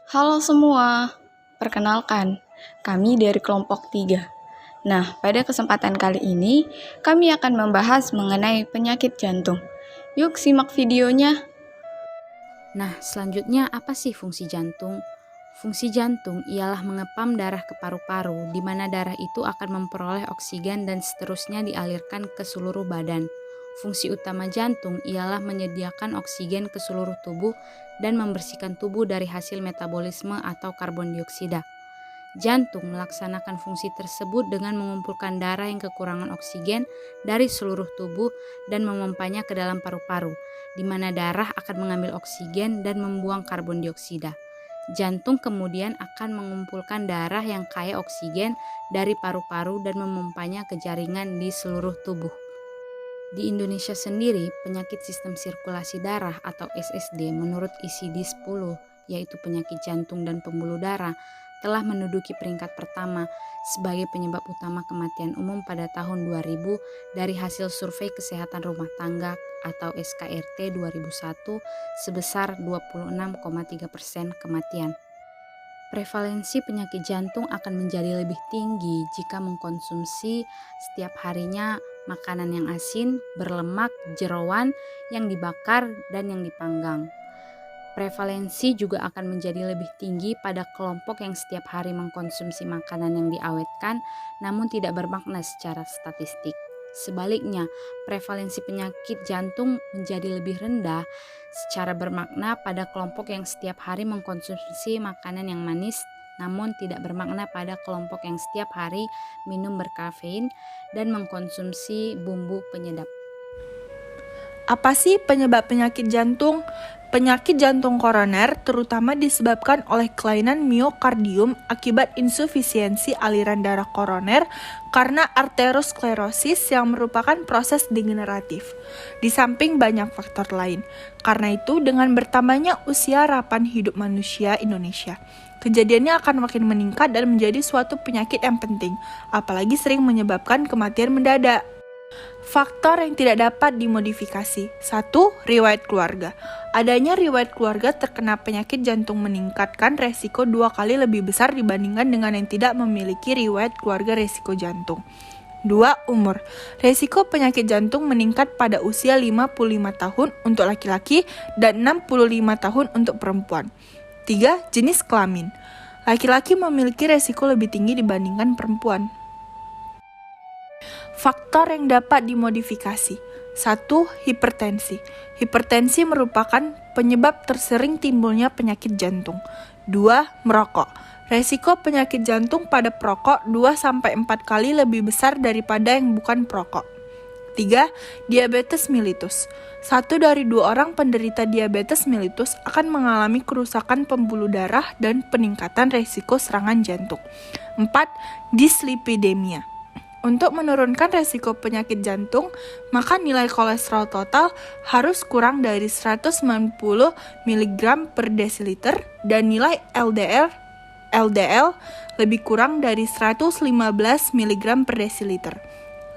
Halo semua, perkenalkan, kami dari kelompok 3. Nah, pada kesempatan kali ini, kami akan membahas mengenai penyakit jantung. Yuk simak videonya. Nah, selanjutnya apa sih fungsi jantung? Fungsi jantung ialah mengepam darah ke paru-paru, di mana darah itu akan memperoleh oksigen dan seterusnya dialirkan ke seluruh badan. Fungsi utama jantung ialah menyediakan oksigen ke seluruh tubuh dan membersihkan tubuh dari hasil metabolisme atau karbon dioksida. Jantung melaksanakan fungsi tersebut dengan mengumpulkan darah yang kekurangan oksigen dari seluruh tubuh dan memompanya ke dalam paru-paru, di mana darah akan mengambil oksigen dan membuang karbon dioksida. Jantung kemudian akan mengumpulkan darah yang kaya oksigen dari paru-paru dan memompanya ke jaringan di seluruh tubuh. Di Indonesia sendiri, penyakit sistem sirkulasi darah atau SSD menurut ICD-10, yaitu penyakit jantung dan pembuluh darah, telah menduduki peringkat pertama sebagai penyebab utama kematian umum pada tahun 2000 dari hasil survei kesehatan rumah tangga atau SKRT 2001 sebesar 26,3% kematian. Prevalensi penyakit jantung akan menjadi lebih tinggi jika mengkonsumsi setiap harinya makanan yang asin, berlemak, jeroan, yang dibakar, dan yang dipanggang. Prevalensi juga akan menjadi lebih tinggi pada kelompok yang setiap hari mengkonsumsi makanan yang diawetkan namun tidak bermakna secara statistik. Sebaliknya, prevalensi penyakit jantung menjadi lebih rendah secara bermakna pada kelompok yang setiap hari mengkonsumsi makanan yang manis namun tidak bermakna pada kelompok yang setiap hari minum berkafein dan mengkonsumsi bumbu penyedap. Apa sih penyebab penyakit jantung? Penyakit jantung koroner terutama disebabkan oleh kelainan miokardium akibat insufisiensi aliran darah koroner karena arteriosklerosis yang merupakan proses degeneratif. Di samping banyak faktor lain. Karena itu, dengan bertambahnya usia harapan hidup manusia Indonesia, kejadiannya akan makin meningkat dan menjadi suatu penyakit yang penting, apalagi sering menyebabkan kematian mendadak. Faktor yang tidak dapat dimodifikasi. 1. Riwayat keluarga. Adanya riwayat keluarga terkena penyakit jantung meningkatkan resiko 2 kali lebih besar dibandingkan dengan yang tidak memiliki riwayat keluarga resiko jantung. 2. Umur. Resiko penyakit jantung meningkat pada usia 55 tahun untuk laki-laki dan 65 tahun untuk perempuan. 3. Jenis kelamin. Laki-laki memiliki resiko lebih tinggi dibandingkan perempuan. Faktor yang dapat dimodifikasi. 1. Hipertensi. Hipertensi merupakan penyebab tersering timbulnya penyakit jantung. 2. Merokok. Resiko penyakit jantung pada perokok 2-4 kali lebih besar daripada yang bukan perokok. 3. Diabetes mellitus. 1 dari 2 orang penderita diabetes mellitus akan mengalami kerusakan pembuluh darah dan peningkatan resiko serangan jantung. 4. Dislipidemia. Untuk menurunkan resiko penyakit jantung, maka nilai kolesterol total harus kurang dari 190 mg per desiliter dan nilai LDL lebih kurang dari 115 mg per desiliter.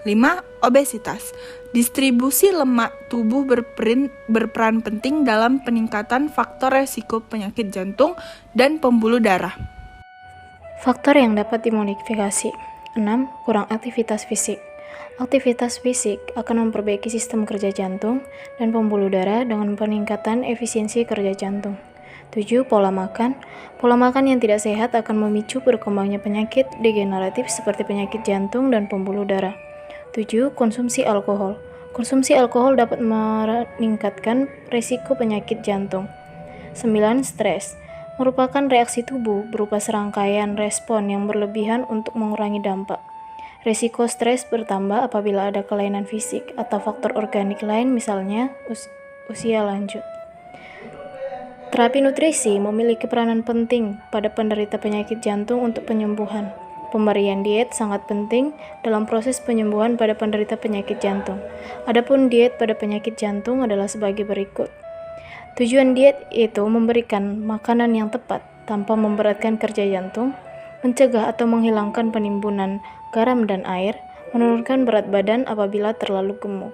5. Obesitas. Distribusi lemak tubuh berperan penting dalam peningkatan faktor resiko penyakit jantung dan pembuluh darah. Faktor yang dapat dimodifikasi. 6. Kurang aktivitas fisik. Aktivitas fisik akan memperbaiki sistem kerja jantung dan pembuluh darah dengan peningkatan efisiensi kerja jantung. 7. Pola makan. Pola makan yang tidak sehat akan memicu berkembangnya penyakit degeneratif seperti penyakit jantung dan pembuluh darah. 7. Konsumsi alkohol. Konsumsi alkohol dapat meningkatkan risiko penyakit jantung. 9. Stres merupakan reaksi tubuh berupa serangkaian respon yang berlebihan untuk mengurangi dampak. Risiko stres bertambah apabila ada kelainan fisik atau faktor organik lain, misalnya usia lanjut. Terapi nutrisi memiliki peranan penting pada penderita penyakit jantung untuk penyembuhan. Pemberian diet sangat penting dalam proses penyembuhan pada penderita penyakit jantung. Adapun diet pada penyakit jantung adalah sebagai berikut. Tujuan diet itu memberikan makanan yang tepat tanpa memberatkan kerja jantung, mencegah atau menghilangkan penimbunan garam dan air, menurunkan berat badan apabila terlalu gemuk.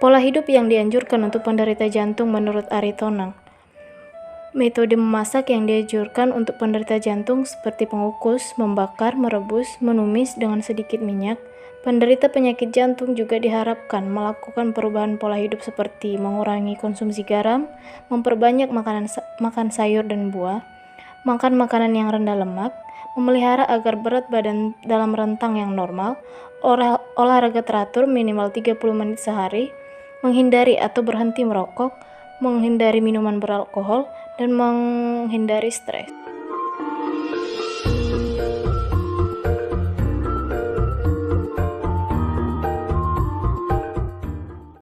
Pola hidup yang dianjurkan untuk penderita jantung menurut Ari Tonang. Metode memasak yang dianjurkan untuk penderita jantung seperti pengukus, membakar, merebus, menumis dengan sedikit minyak. Penderita penyakit jantung juga diharapkan melakukan perubahan pola hidup seperti mengurangi konsumsi garam, memperbanyak makan sayur dan buah, makan makanan yang rendah lemak, memelihara agar berat badan dalam rentang yang normal, olahraga teratur minimal 30 menit sehari, menghindari atau berhenti merokok, menghindari minuman beralkohol, dan menghindari stres.